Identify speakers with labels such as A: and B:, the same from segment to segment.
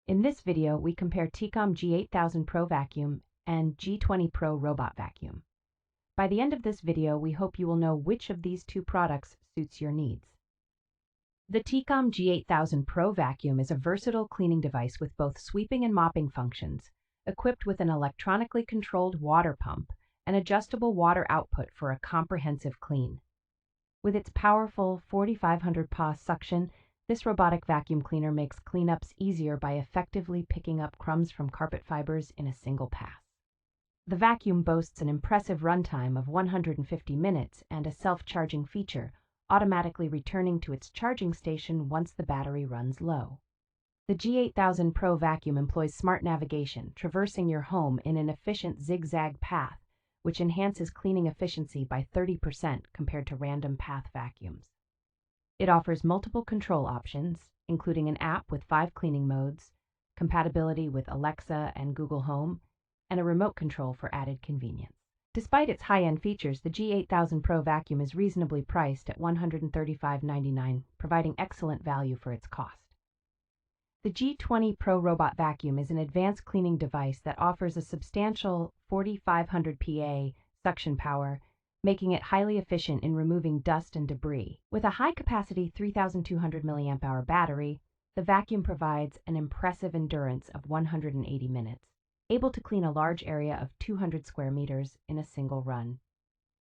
A: In this video, we compare Tikom G8000 Pro Vacuum and G20 Pro Robot Vacuum. By the end of this video, we hope you will know which of these two products suits your needs. The Tikom G8000 Pro Vacuum is a versatile cleaning device with both sweeping and mopping functions, equipped with an electronically controlled water pump and adjustable water output for a comprehensive clean. With its powerful 4500 PA suction, this robotic vacuum cleaner makes cleanups easier by effectively picking up crumbs from carpet fibers in a single pass. The vacuum boasts an impressive runtime of 150 minutes and a self-charging feature, automatically returning to its charging station once the battery runs low. The G8000 Pro Vacuum employs smart navigation, traversing your home in an efficient zigzag path, which enhances cleaning efficiency by 30% compared to random path vacuums. It offers multiple control options, including an app with 5 cleaning modes, compatibility with Alexa and Google Home, and a remote control for added convenience. Despite its high-end features, the G8000 Pro Vacuum is reasonably priced at $135.99, providing excellent value for its cost. The G20 Pro Robot Vacuum is an advanced cleaning device that offers a substantial 4500 PA suction power, making it highly efficient in removing dust and debris. With a high-capacity 3200 mAh battery, the vacuum provides an impressive endurance of 180 minutes, able to clean a large area of 200 square meters in a single run.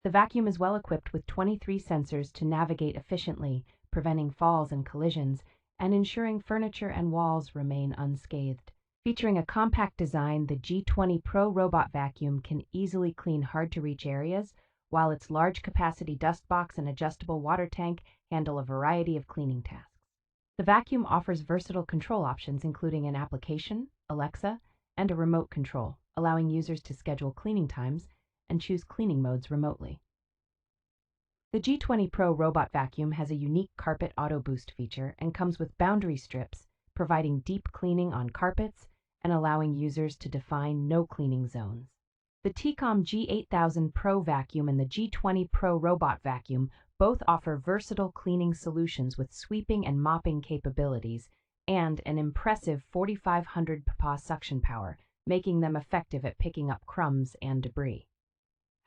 A: The vacuum is well equipped with 23 sensors to navigate efficiently, preventing falls and collisions, and ensuring furniture and walls remain unscathed. Featuring a compact design, the G20 Pro Robot Vacuum can easily clean hard-to-reach areas, while its large-capacity dust box and adjustable water tank handle a variety of cleaning tasks. The vacuum offers versatile control options including an application, Alexa, and a remote control, allowing users to schedule cleaning times and choose cleaning modes remotely. The G20 Pro Robot Vacuum has a unique carpet auto boost feature and comes with boundary strips, providing deep cleaning on carpets and allowing users to define no cleaning zones. The Tikom G8000 Pro Vacuum and the G20 Pro Robot Vacuum both offer versatile cleaning solutions with sweeping and mopping capabilities and an impressive 4500 PA suction power, making them effective at picking up crumbs and debris.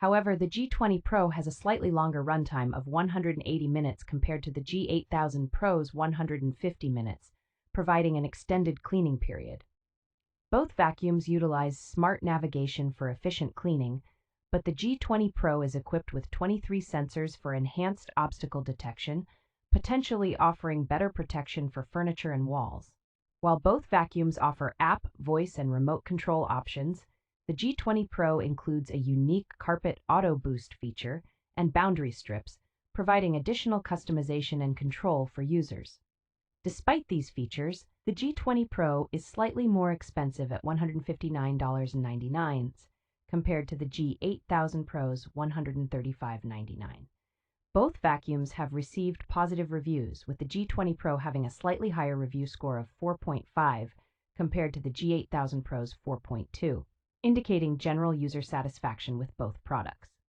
A: However, the G20 Pro has a slightly longer runtime of 180 minutes compared to the G8000 Pro's 150 minutes, providing an extended cleaning period. Both vacuums utilize smart navigation for efficient cleaning, but the G20 Pro is equipped with 23 sensors for enhanced obstacle detection, potentially offering better protection for furniture and walls. While both vacuums offer app, voice, and remote control options, the G20 Pro includes a unique carpet auto boost feature and boundary strips, providing additional customization and control for users. Despite these features, the G20 Pro is slightly more expensive at $159.99 compared to the G8000 Pro's $135.99. Both vacuums have received positive reviews, with the G20 Pro having a slightly higher review score of 4.5 compared to the G8000 Pro's 4.2, indicating general user satisfaction with both products.